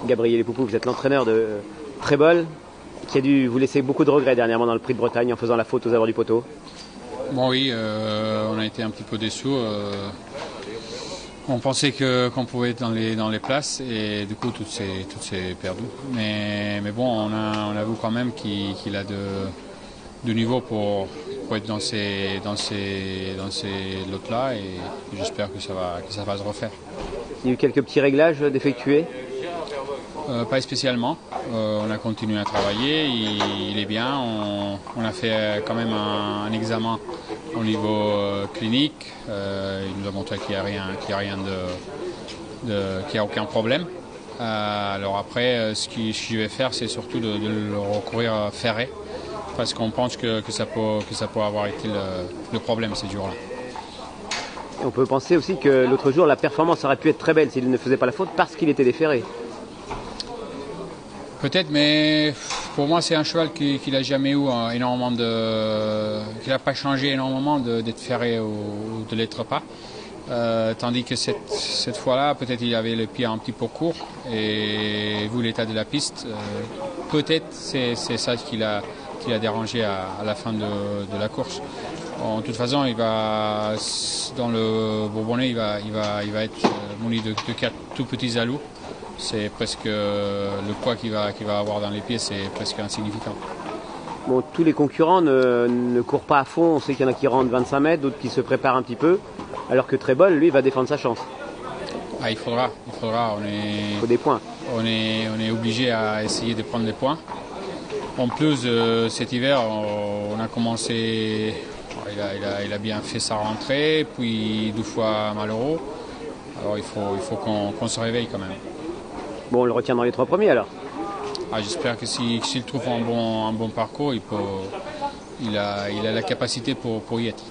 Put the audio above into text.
Gabriel Poupou, vous êtes l'entraîneur de Trébol, qui a dû vous laisser beaucoup de regrets dernièrement dans le Prix de Bretagne en faisant la faute aux abords du poteau. Bon oui, on a été un petit peu déçus. On pensait qu'on pouvait être dans les places et du coup tout s'est perdu. Mais bon, on a vu quand même qu'il a de niveau pour être dans ces lots-là et j'espère que ça va se refaire. Il y a eu quelques petits réglages d'effectuer. Pas spécialement. On a continué à travailler, il est bien. On a fait quand même un examen au niveau clinique. Il nous a montré qu'il n'y a aucun problème. Alors après, ce que je vais faire, c'est surtout de le recourir ferré, parce qu'on pense que ça peut avoir été le problème ces jours-là. On peut penser aussi que l'autre jour, la performance aurait pu être très belle s'il ne faisait pas la faute parce qu'il était déferré. Peut-être, mais pour moi, c'est un cheval qu'il n'a jamais eu énormément qu'il n'a pas changé énormément d'être ferré ou de l'être pas. Tandis que cette fois-là, peut-être il avait le pied un petit peu court et vu l'état de la piste, peut-être c'est ça qui l'a dérangé à la fin de la course. En toute façon, il va dans le Bourbonnais, il va être muni de 4 tout petits alous. C'est presque le poids qu'il va avoir dans les pieds, c'est presque insignifiant. Bon, tous les concurrents ne courent pas à fond. On sait qu'il y en a qui rentrent 25 mètres, d'autres qui se préparent un petit peu, alors que Trébol, lui, va défendre sa chance. Ah, il faudra. Il faut des points. On est obligé à essayer de prendre des points. En plus, cet hiver, on a commencé. Il a bien fait sa rentrée, puis 2 fois malheureux. Alors il faut qu'on se réveille quand même. Bon, on le retient dans les 3 premiers alors. Ah, j'espère que s'il trouve un bon parcours, il a la capacité pour y être.